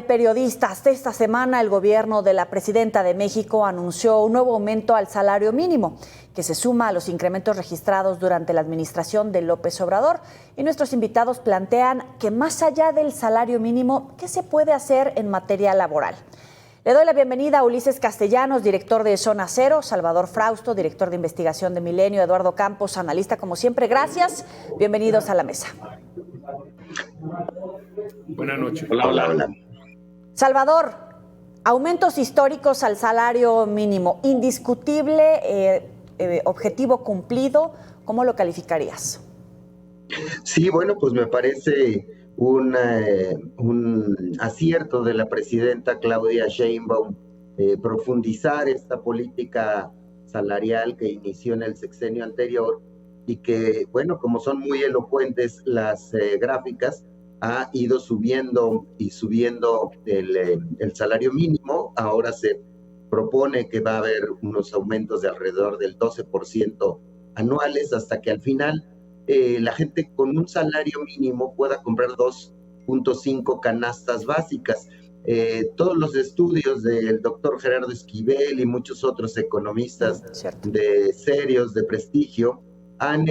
periodistas. Esta semana el gobierno de la presidenta de México anunció un nuevo aumento al salario mínimo, que se suma a los incrementos registrados durante la administración de López Obrador. Y nuestros invitados plantean que más allá del salario mínimo, ¿qué se puede hacer en materia laboral? Le doy la bienvenida a Ulises Castellanos, director de Zona Cero, Salvador Frausto, director de investigación de Milenio, Eduardo Campos, analista como siempre. Gracias. Bienvenidos a la mesa. Buenas noches. Hola. Salvador, aumentos históricos al salario mínimo, indiscutible, objetivo cumplido, ¿cómo lo calificarías? Sí, bueno, pues me parece un acierto de la presidenta Claudia Sheinbaum profundizar esta política salarial que inició en el sexenio anterior y que, bueno, como son muy elocuentes las gráficas, ha ido subiendo y subiendo el salario mínimo. Ahora se propone que va a haber unos aumentos de alrededor del 12% anuales hasta que al final la gente con un salario mínimo pueda comprar 2.5 canastas básicas. Todos los estudios del doctor Gerardo Esquivel y muchos otros economistas serios, de prestigio, han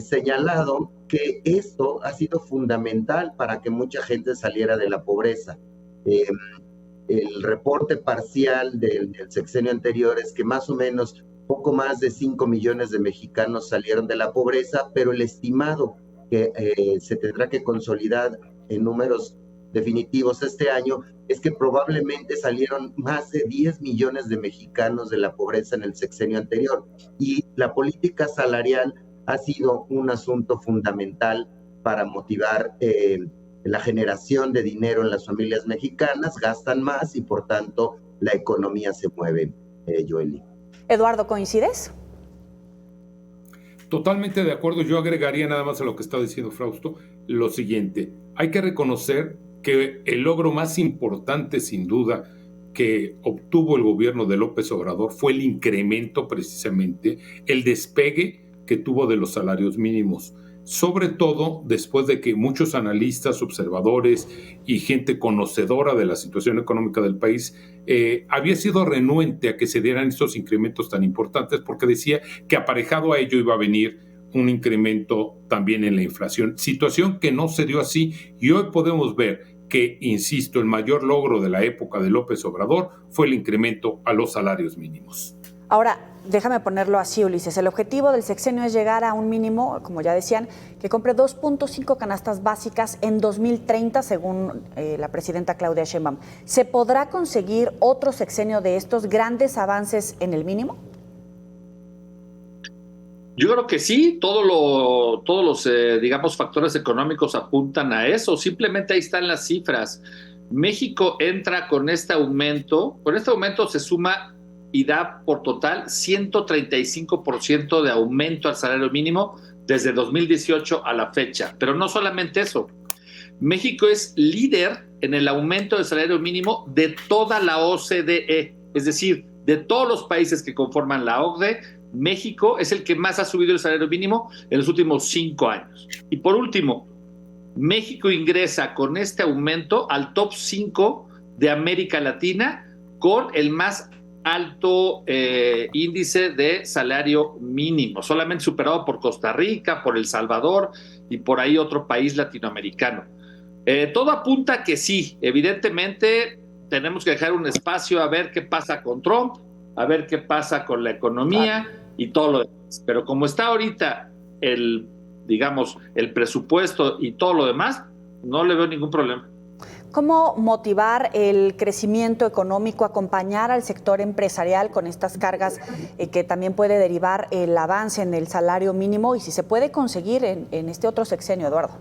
señalado que esto ha sido fundamental para que mucha gente saliera de la pobreza. El reporte parcial del sexenio anterior es que más o menos poco más de 5 millones de mexicanos salieron de la pobreza, pero el estimado que se tendrá que consolidar en números definitivos este año es que probablemente salieron más de 10 millones de mexicanos de la pobreza en el sexenio anterior. Y la política salarial ha sido un asunto fundamental para motivar la generación de dinero en las familias mexicanas. Gastan más y por tanto la economía se mueve, Joely. Eduardo, ¿coincides? Totalmente de acuerdo. Yo agregaría nada más a lo que está diciendo Frausto lo siguiente. Hay que reconocer que el logro más importante, sin duda, que obtuvo el gobierno de López Obrador fue el incremento, precisamente, el despegue que tuvo de los salarios mínimos. Sobre todo después de que muchos analistas, observadores y gente conocedora de la situación económica del país había sido renuente a que se dieran estos incrementos tan importantes, porque decía que aparejado a ello iba a venir un incremento también en la inflación, situación que no se dio así, y hoy podemos ver que, insisto, el mayor logro de la época de López Obrador fue el incremento a los salarios mínimos. Ahora, déjame ponerlo así, Ulises. El objetivo del sexenio es llegar a un mínimo, como ya decían, que compre 2.5 canastas básicas en 2030, según la presidenta Claudia Sheinbaum. ¿Se podrá conseguir otro sexenio de estos grandes avances en el mínimo? Yo creo que sí, todos los digamos, factores económicos apuntan a eso. Simplemente ahí están las cifras. México entra con este aumento se suma y da por total 135% de aumento al salario mínimo desde 2018 a la fecha. Pero no solamente eso, México es líder en el aumento del salario mínimo de toda la OCDE, es decir, de todos los países que conforman la OCDE, México es el que más ha subido el salario mínimo en los últimos 5 años. Y por último, México ingresa con este aumento al top 5 de América Latina con el más alto índice de salario mínimo, solamente superado por Costa Rica, por El Salvador y por ahí otro país latinoamericano. Todo apunta a que sí, evidentemente tenemos que dejar un espacio a ver qué pasa con Trump, a ver qué pasa con la economía y todo lo demás. Pero como está ahorita el presupuesto y todo lo demás, no le veo ningún problema. ¿Cómo motivar el crecimiento económico, acompañar al sector empresarial con estas cargas que también puede derivar el avance en el salario mínimo y si se puede conseguir en este otro sexenio, Eduardo?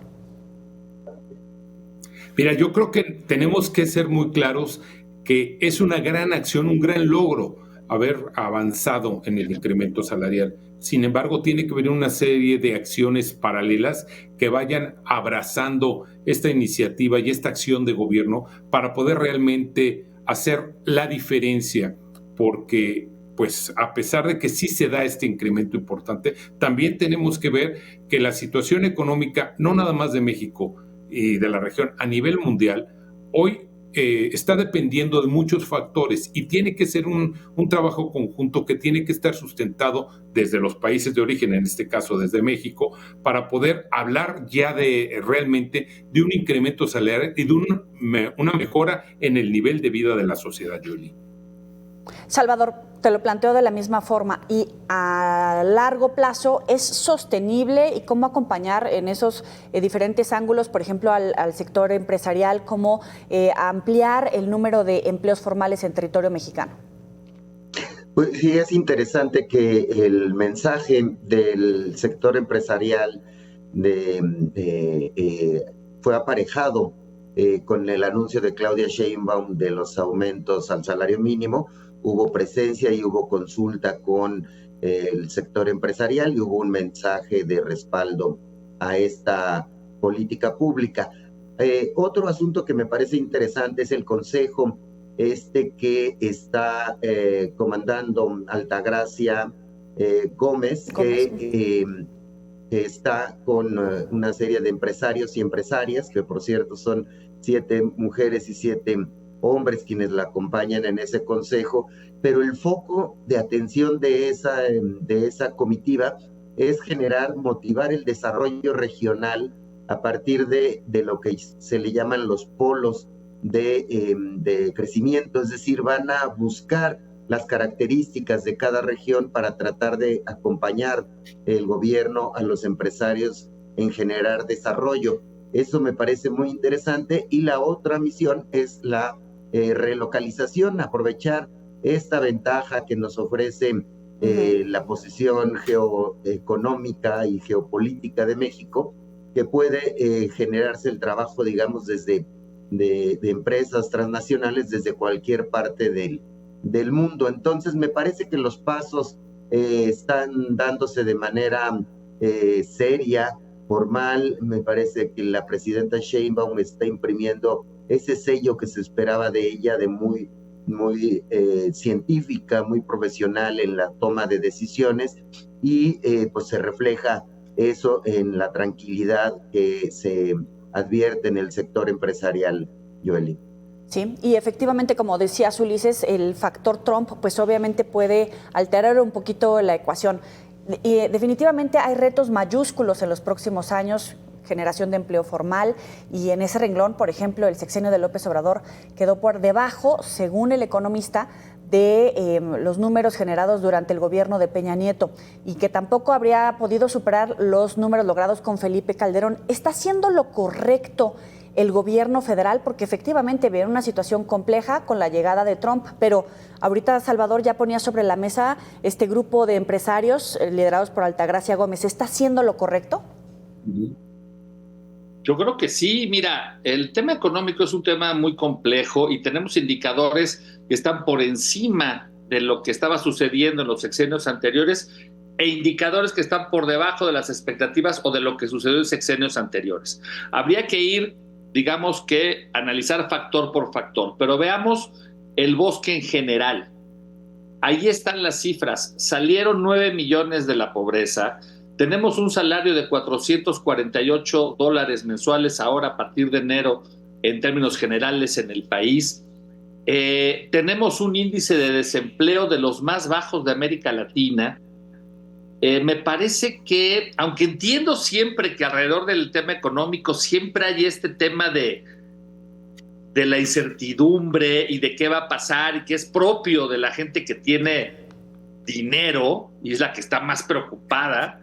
Mira, yo creo que tenemos que ser muy claros que es una gran acción, un gran logro haber avanzado en el incremento salarial. Sin embargo, tiene que haber una serie de acciones paralelas que vayan abrazando esta iniciativa y esta acción de gobierno para poder realmente hacer la diferencia, porque pues a pesar de que sí se da este incremento importante, también tenemos que ver que la situación económica, no nada más de México y de la región, a nivel mundial, hoy está dependiendo de muchos factores y tiene que ser un trabajo conjunto que tiene que estar sustentado desde los países de origen, en este caso desde México, para poder hablar ya realmente de un incremento salarial y de una mejora en el nivel de vida de la sociedad, Yoli. Salvador, te lo planteo de la misma forma, y a largo plazo, ¿es sostenible y cómo acompañar en esos diferentes ángulos, por ejemplo, al sector empresarial, cómo ampliar el número de empleos formales en territorio mexicano? Pues sí, es interesante que el mensaje del sector empresarial fue aparejado con el anuncio de Claudia Sheinbaum de los aumentos al salario mínimo. Hubo presencia y hubo consulta con el sector empresarial y hubo un mensaje de respaldo a esta política pública. Otro asunto que me parece interesante es el consejo que está comandando Altagracia Gómez, que está con una serie de empresarios y empresarias, que por cierto son 7 mujeres y 7 hombres quienes la acompañan en ese consejo, pero el foco de atención de esa comitiva es motivar el desarrollo regional a partir de lo que se le llaman los polos de crecimiento, es decir, van a buscar las características de cada región para tratar de acompañar el gobierno a los empresarios en generar desarrollo. Eso me parece muy interesante. Y la otra misión es la relocalización, aprovechar esta ventaja que nos ofrece la posición geoeconómica y geopolítica de México, que puede generarse el trabajo, digamos, desde de empresas transnacionales desde cualquier parte del mundo. Entonces me parece que los pasos están dándose de manera seria, formal. Me parece que la presidenta Sheinbaum está imprimiendo ese sello que se esperaba de ella, de muy científica, muy profesional en la toma de decisiones, y pues se refleja eso en la tranquilidad que se advierte en el sector empresarial, Yoeli. Sí, y efectivamente, como decías, Ulises, el factor Trump pues obviamente puede alterar un poquito la ecuación. Y definitivamente hay retos mayúsculos en los próximos años, generación de empleo formal, y en ese renglón, por ejemplo, el sexenio de López Obrador quedó por debajo, según El Economista, de los números generados durante el gobierno de Peña Nieto, y que tampoco habría podido superar los números logrados con Felipe Calderón. ¿Está haciendo lo correcto el gobierno federal? Porque efectivamente viene una situación compleja con la llegada de Trump, pero ahorita Salvador ya ponía sobre la mesa este grupo de empresarios liderados por Altagracia Gómez. ¿Está haciendo lo correcto? Yo creo que sí. Mira, el tema económico es un tema muy complejo y tenemos indicadores que están por encima de lo que estaba sucediendo en los sexenios anteriores e indicadores que están por debajo de las expectativas o de lo que sucedió en sexenios anteriores. Habría que ir, digamos que, analizar factor por factor, pero veamos el bosque en general. Ahí están las cifras. Salieron 9 millones de la pobreza. Tenemos un salario de $448 mensuales ahora a partir de enero en términos generales en el país. Tenemos un índice de desempleo de los más bajos de América Latina. Me parece que, aunque entiendo siempre que alrededor del tema económico siempre hay este tema de la incertidumbre y de qué va a pasar y que es propio de la gente que tiene dinero y es la que está más preocupada,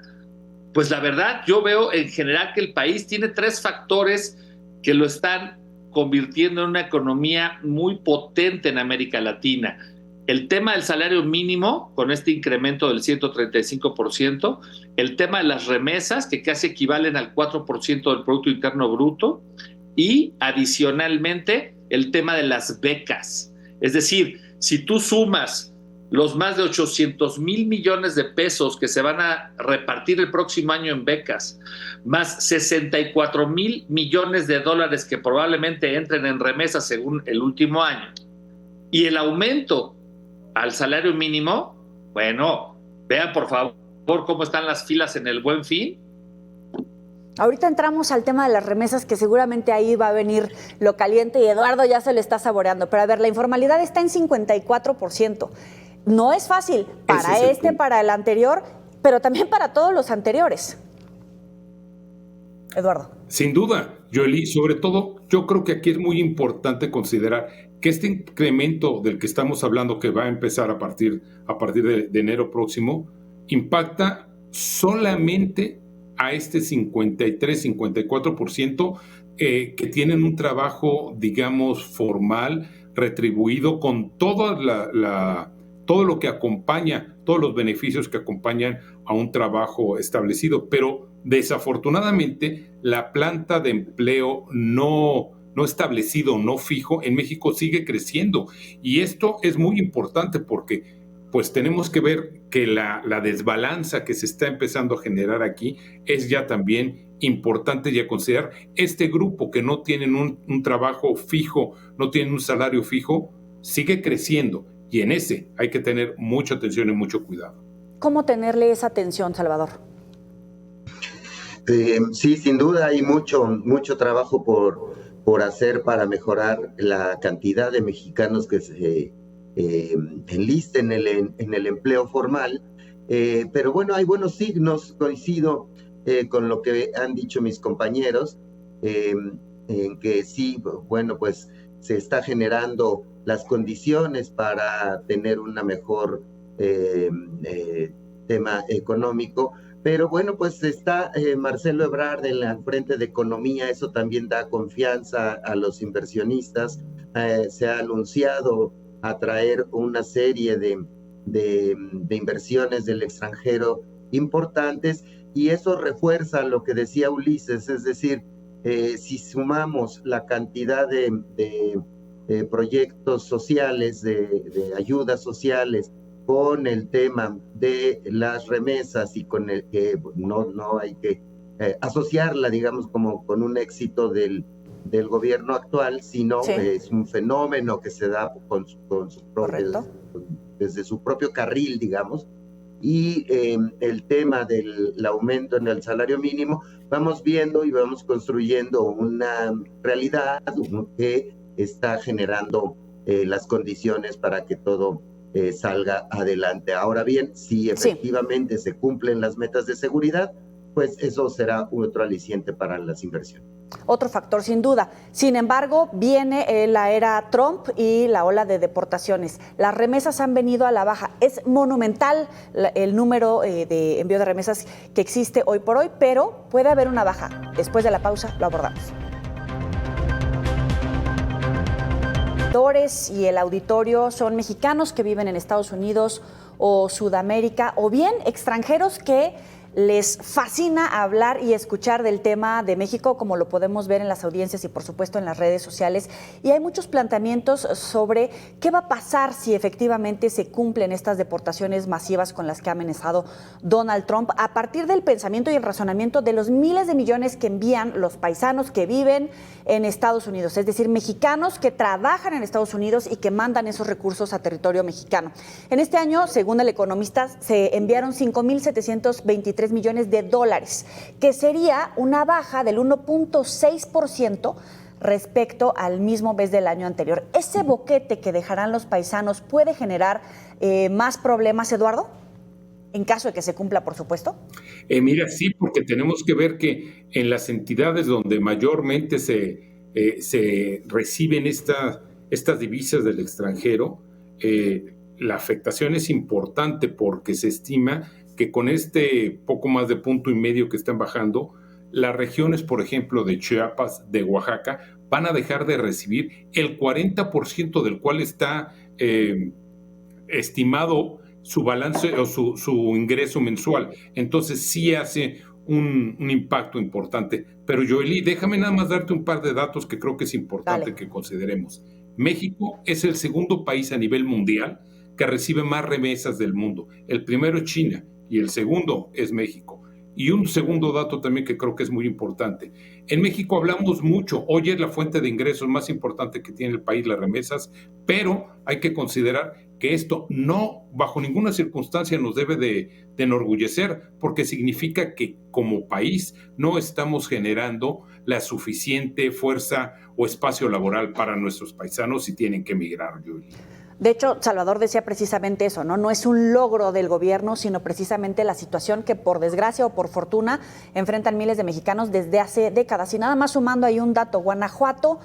pues la verdad yo veo en general que el país tiene 3 factores que lo están convirtiendo en una economía muy potente en América Latina. El tema del salario mínimo, con este incremento del 135%, el tema de las remesas, que casi equivalen al 4% del Producto Interno Bruto, y adicionalmente el tema de las becas. Es decir, si tú sumas los más de 800,000 millones de pesos que se van a repartir el próximo año en becas, más 64,000 millones de dólares que probablemente entren en remesas según el último año, y el aumento al salario mínimo, bueno, vean por favor cómo están las filas en el Buen Fin. Ahorita entramos al tema de las remesas, que seguramente ahí va a venir lo caliente y Eduardo ya se le está saboreando. Pero a ver, la informalidad está en 54%. No es fácil para para el anterior, pero también para todos los anteriores. Eduardo. Sin duda, Joely, sobre todo yo creo que aquí es muy importante considerar que este incremento del que estamos hablando, que va a empezar a partir de enero próximo, impacta solamente a este 53-54% que tienen un trabajo, digamos, formal, retribuido, con todo lo que acompaña, todos los beneficios que acompañan a un trabajo establecido. Pero desafortunadamente la planta de empleo no establecido, no fijo, en México sigue creciendo. Y esto es muy importante porque pues tenemos que ver que la desbalanza que se está empezando a generar aquí es ya también importante y a considerar. Este grupo que no tienen un trabajo fijo, no tienen un salario fijo, sigue creciendo, y en ese hay que tener mucha atención y mucho cuidado. ¿Cómo tenerle esa atención, Salvador? Sí, sin duda hay mucho trabajo por hacer para mejorar la cantidad de mexicanos que se enlisten en el empleo formal, pero bueno, hay buenos signos. Coincido con lo que han dicho mis compañeros, en que sí, bueno, pues se está generando las condiciones para tener una mejor tema económico. Pero bueno, pues está Marcelo Ebrard en la frente de Economía, eso también da confianza a los inversionistas. Se ha anunciado atraer una serie de inversiones del extranjero importantes, y eso refuerza lo que decía Ulises, es decir, si sumamos la cantidad de proyectos sociales, de ayudas sociales, con el tema de las remesas, y con el que no hay que asociarla, digamos, como con un éxito del gobierno actual, sino es un fenómeno que se da desde su propio carril, digamos. Y el tema del aumento en el salario mínimo, vamos viendo y vamos construyendo una realidad que está generando las condiciones para que todo salga adelante. Ahora bien, si efectivamente se cumplen las metas de seguridad, pues eso será otro aliciente para las inversiones. Otro factor, sin duda. Sin embargo, viene la era Trump y la ola de deportaciones. Las remesas han venido a la baja. Es monumental el número de envío de remesas que existe hoy por hoy, pero puede haber una baja. Después de la pausa lo abordamos. Y el auditorio son mexicanos que viven en Estados Unidos o Sudamérica, o bien extranjeros que les fascina hablar y escuchar del tema de México, como lo podemos ver en las audiencias y por supuesto en las redes sociales. Y hay muchos planteamientos sobre qué va a pasar si efectivamente se cumplen estas deportaciones masivas con las que ha amenazado Donald Trump, a partir del pensamiento y el razonamiento de los miles de millones que envían los paisanos que viven en Estados Unidos, es decir, mexicanos que trabajan en Estados Unidos y que mandan esos recursos a territorio mexicano. En este año, según El Economista, se enviaron 5,723 millones de dólares, que sería una baja del 1.6% respecto al mismo mes del año anterior. ¿Ese boquete que dejarán los paisanos puede generar más problemas, Eduardo? En caso de que se cumpla, por supuesto. Mira, sí, porque tenemos que ver que en las entidades donde mayormente se reciben estas divisas del extranjero, la afectación es importante, porque se estima que con este poco más de 1.5 que están bajando, las regiones, por ejemplo, de Chiapas, de Oaxaca, van a dejar de recibir el 40% del cual está estimado su balance o su ingreso mensual. Entonces sí hace un impacto importante. Pero Joely, déjame nada más darte un par de datos que creo que es importante que consideremos. México es el segundo país a nivel mundial que recibe más remesas del mundo. El primero es China y el segundo es México. Y un segundo dato también que creo que es muy importante. En México hablamos mucho, hoy es la fuente de ingresos más importante que tiene el país, las remesas, pero hay que considerar que esto no, bajo ninguna circunstancia, nos debe de enorgullecer, porque significa que como país no estamos generando la suficiente fuerza o espacio laboral para nuestros paisanos y tienen que emigrar, Yuli. De hecho, Salvador decía precisamente eso, ¿no? No es un logro del gobierno, sino precisamente la situación que por desgracia o por fortuna enfrentan miles de mexicanos desde hace décadas. Y nada más sumando ahí un dato, Guanajuato,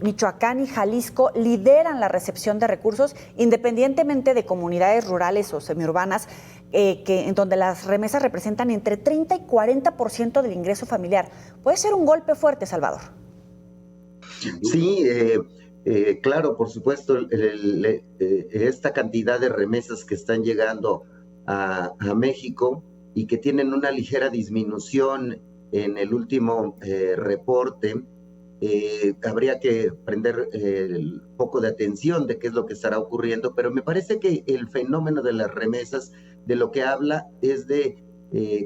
Michoacán y Jalisco lideran la recepción de recursos independientemente de comunidades rurales o semiurbanas, en donde las remesas representan entre 30 y 40% del ingreso familiar. Puede ser un golpe fuerte, Salvador. Sí, claro, por supuesto, esta cantidad de remesas que están llegando a México y que tienen una ligera disminución en el último reporte, habría que prender el foco de atención de qué es lo que estará ocurriendo, pero me parece que el fenómeno de las remesas de lo que habla es de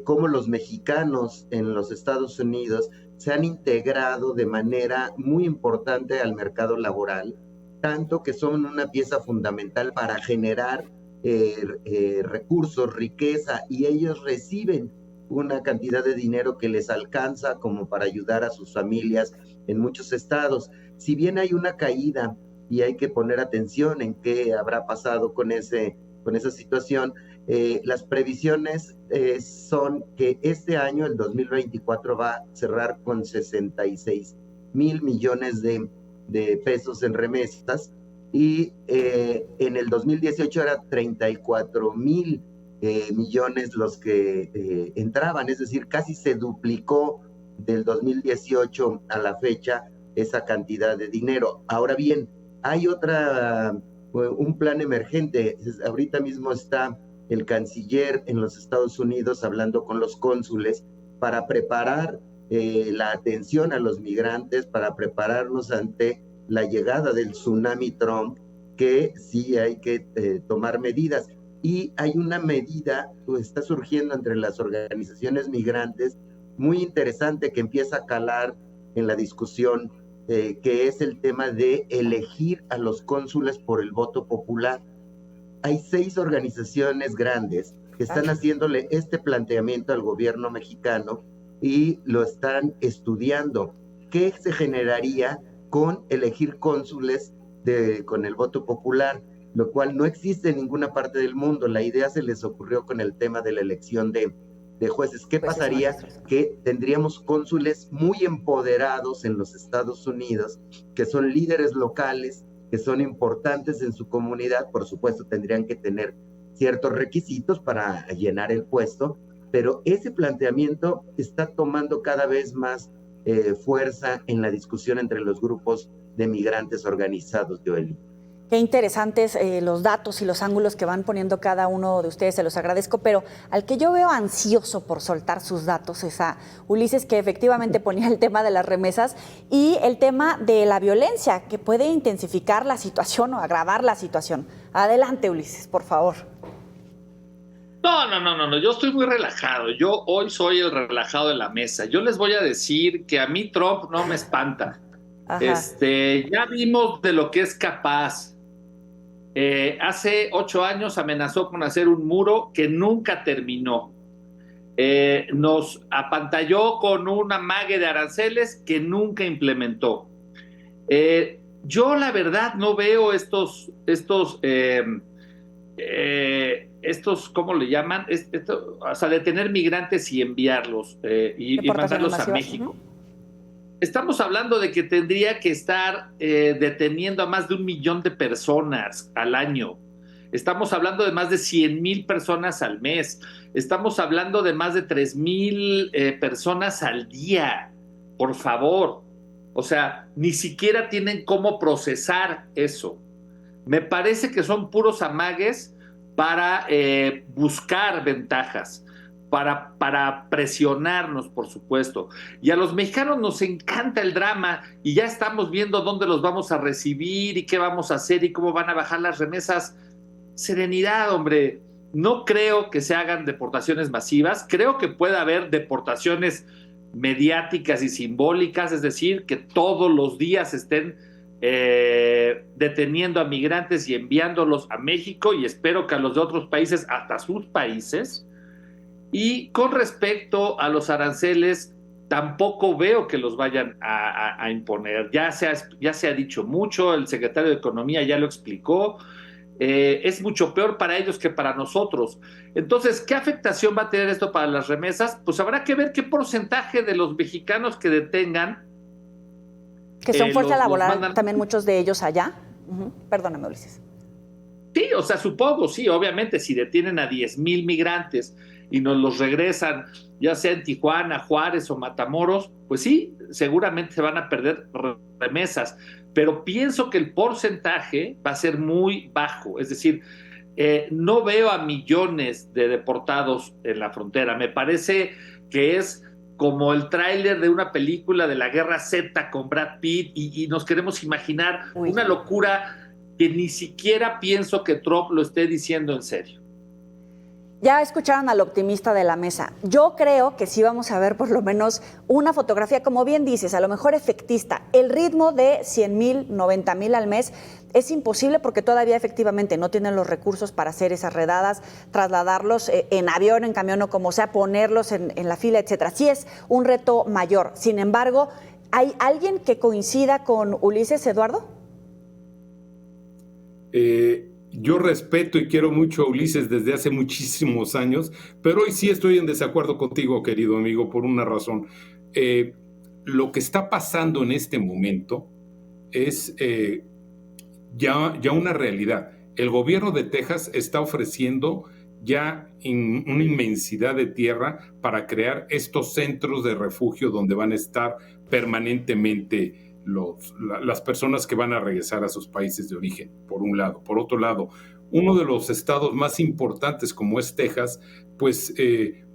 cómo los mexicanos en los Estados Unidos se han integrado de manera muy importante al mercado laboral, tanto que son una pieza fundamental para generar recursos, riqueza, y ellos reciben una cantidad de dinero que les alcanza como para ayudar a sus familias en muchos estados. Si bien hay una caída y hay que poner atención en qué habrá pasado con esa situación, las previsiones son que este año, el 2024, va a cerrar con 66,000 millones de pesos en remesas, y en el 2018 era 34,000 millones los que entraban, es decir, casi se duplicó del 2018 a la fecha esa cantidad de dinero. Ahora bien, hay un plan emergente. Ahorita mismo está el canciller en los Estados Unidos hablando con los cónsules para preparar la atención a los migrantes, para prepararnos ante la llegada del tsunami Trump, que sí hay que tomar medidas. Y hay una medida que está surgiendo entre las organizaciones migrantes muy interesante que empieza a calar en la discusión, que es el tema de elegir a los cónsules por el voto popular. Hay 6 organizaciones grandes que están haciéndole este planteamiento al gobierno mexicano y lo están estudiando. ¿Qué se generaría con elegir cónsules con el voto popular? Lo cual no existe en ninguna parte del mundo. La idea se les ocurrió con el tema de la elección de jueces. ¿Qué pasaría? Que tendríamos cónsules muy empoderados en los Estados Unidos, que son líderes locales, que son importantes en su comunidad. Por supuesto, tendrían que tener ciertos requisitos para llenar el puesto, pero ese planteamiento está tomando cada vez más fuerza en la discusión entre los grupos de migrantes organizados, Joely. Qué interesantes los datos y los ángulos que van poniendo cada uno de ustedes, se los agradezco, pero al que yo veo ansioso por soltar sus datos es a Ulises, que efectivamente ponía el tema de las remesas y el tema de la violencia, que puede intensificar la situación o agravar la situación. Adelante, Ulises, por favor. No, yo estoy muy relajado. Yo hoy soy el relajado de la mesa. Yo les voy a decir que a mí Trump no me espanta. Ya vimos de lo que es capaz. Hace 8 años amenazó con hacer un muro que nunca terminó. Nos apantalló con un amague de aranceles que nunca implementó. Yo la verdad no veo estos ¿cómo le llaman? O sea, detener migrantes y enviarlos y mandarlos a México. Estamos hablando de que tendría que estar deteniendo a más de 1 millón de personas al año. Estamos hablando de más de 100,000 personas al mes. Estamos hablando de más de 3,000 personas al día. Por favor. O sea, ni siquiera tienen cómo procesar eso. Me parece que son puros amagues para buscar ventajas. Para presionarnos, por supuesto. Y a los mexicanos nos encanta el drama y ya estamos viendo dónde los vamos a recibir y qué vamos a hacer y cómo van a bajar las remesas. Serenidad, hombre. No creo que se hagan deportaciones masivas. Creo que puede haber deportaciones mediáticas y simbólicas, es decir, que todos los días estén deteniendo a migrantes y enviándolos a México, y espero que a los de otros países, hasta sus países. Y con respecto a los aranceles, tampoco veo que los vayan a imponer. Ya se ha dicho mucho, el secretario de Economía ya lo explicó. Es mucho peor para ellos que para nosotros. Entonces, ¿qué afectación va a tener esto para las remesas? Pues habrá que ver qué porcentaje de los mexicanos que detengan que son fuerza laboral, mandan... también muchos de ellos allá. Perdóname, Ulises. Sí, o sea, supongo, sí, obviamente, si detienen a 10,000 migrantes y nos los regresan, ya sea en Tijuana, Juárez o Matamoros, pues sí, seguramente se van a perder remesas, pero pienso que el porcentaje va a ser muy bajo, es decir, no veo a millones de deportados en la frontera, me parece que es como el tráiler de una película de la Guerra Z con Brad Pitt y nos queremos imaginar una locura que ni siquiera pienso que Trump lo esté diciendo en serio. Ya escucharon al optimista de la mesa. Yo creo que sí vamos a ver por lo menos una fotografía, como bien dices, a lo mejor efectista. El ritmo de 100,000, 90,000 al mes es imposible porque todavía efectivamente no tienen los recursos para hacer esas redadas, trasladarlos en avión, en camión o como sea, ponerlos en la fila, etcétera. Sí es un reto mayor. Sin embargo, ¿hay alguien que coincida con Ulises, Eduardo? Yo respeto y quiero mucho a Ulises desde hace muchísimos años, pero hoy sí estoy en desacuerdo contigo, querido amigo, por una razón. Lo que está pasando en este momento es ya una realidad. El gobierno de Texas está ofreciendo ya una inmensidad de tierra para crear estos centros de refugio donde van a estar permanentemente las personas que van a regresar a sus países de origen, por un lado. Por otro lado, uno de los estados más importantes como es Texas, pues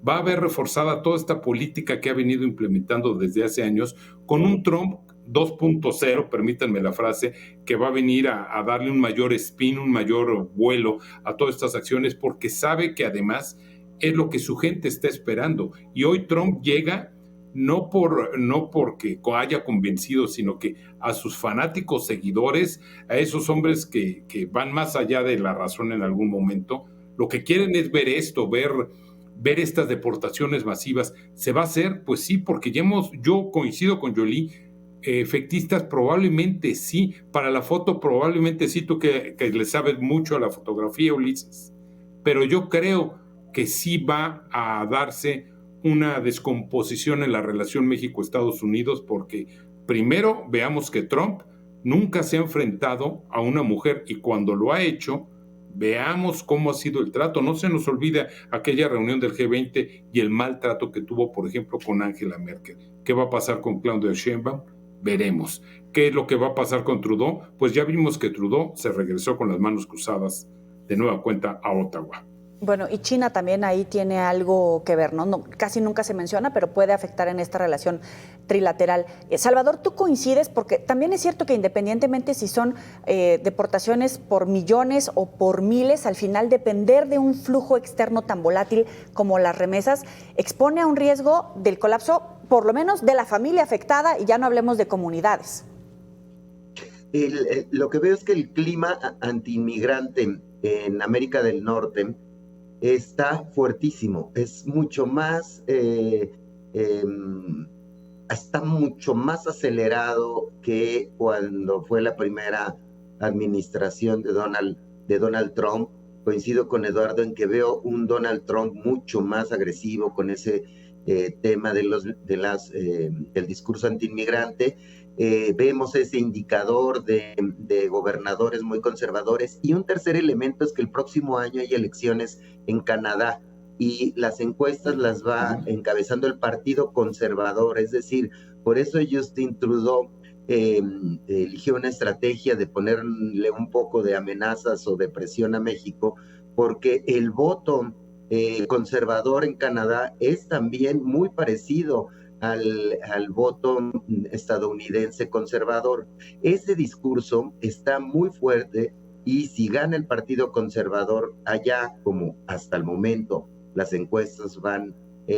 va a ver reforzada toda esta política que ha venido implementando desde hace años con un Trump 2.0, permítanme la frase, que va a venir a darle un mayor spin, un mayor vuelo a todas estas acciones, porque sabe que además es lo que su gente está esperando. Y hoy Trump llega no porque haya convencido, sino que a sus fanáticos seguidores, a esos hombres que van más allá de la razón en algún momento, lo que quieren es ver esto, ver estas deportaciones masivas. ¿Se va a hacer? Pues sí, porque yo coincido con Jolie, efectistas probablemente sí, para la foto probablemente sí, tú que le sabes mucho a la fotografía, Ulises, pero yo creo que sí va a darse una descomposición en la relación México-Estados Unidos, porque primero veamos que Trump nunca se ha enfrentado a una mujer y cuando lo ha hecho, veamos cómo ha sido el trato. No se nos olvida aquella reunión del G20 y el mal trato que tuvo, por ejemplo, con Angela Merkel. ¿Qué va a pasar con Claudia Sheinbaum? Veremos. ¿Qué es lo que va a pasar con Trudeau? Pues ya vimos que Trudeau se regresó con las manos cruzadas de nueva cuenta a Ottawa. Bueno, y China también ahí tiene algo que ver, ¿no? Casi nunca se menciona, pero puede afectar en esta relación trilateral. Salvador, ¿tú coincides? Porque también es cierto que independientemente si son deportaciones por millones o por miles, al final depender de un flujo externo tan volátil como las remesas expone a un riesgo del colapso, por lo menos de la familia afectada, y ya no hablemos de comunidades. Lo que veo es que el clima antiinmigrante en América del Norte está fuertísimo, es mucho más, está mucho más acelerado que cuando fue la primera administración de Donald Trump. Coincido con Eduardo en que veo un Donald Trump mucho más agresivo con ese tema del discurso antiinmigrante. Vemos ese indicador de gobernadores muy conservadores. Y un tercer elemento es que el próximo año hay elecciones en Canadá y las encuestas las va encabezando el Partido Conservador, es decir, por eso Justin Trudeau eligió una estrategia de ponerle un poco de amenazas o de presión a México, porque el voto conservador en Canadá es también muy parecido al voto estadounidense conservador. Ese discurso está muy fuerte y si gana el Partido Conservador allá, como hasta el momento las encuestas van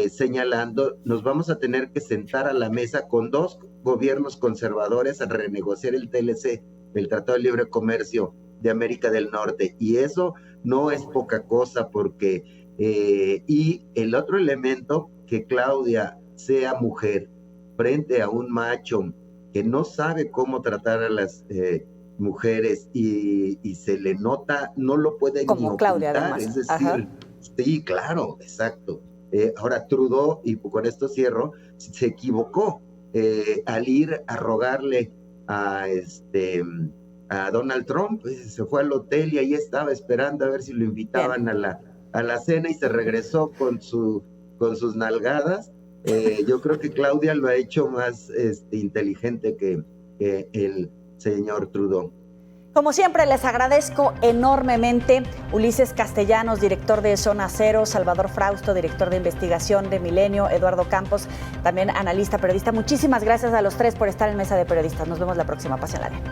señalando, nos vamos a tener que sentar a la mesa con 2 gobiernos conservadores a renegociar el TLC, el Tratado de Libre Comercio de América del Norte, y eso no es poca cosa porque, y el otro elemento, que Claudia sea mujer frente a un macho que no sabe cómo tratar a las mujeres y se le nota, no lo puede como ni ocultar, Claudia, además. es decir, Ajá. Sí, claro, exacto. Ahora Trudeau, y con esto cierro, se equivocó al ir a rogarle a Donald Trump, pues, se fue al hotel y ahí estaba esperando a ver si lo invitaban a la cena y se regresó con sus nalgadas. Yo creo que Claudia lo ha hecho más inteligente que el señor Trudeau. Como siempre, les agradezco enormemente. Ulises Castellanos, director de Zona Cero, Salvador Frausto, director de investigación de Milenio, Eduardo Campos, también analista, periodista. Muchísimas gracias a los 3 por estar en Mesa de Periodistas. Nos vemos la próxima. Pasen la bien.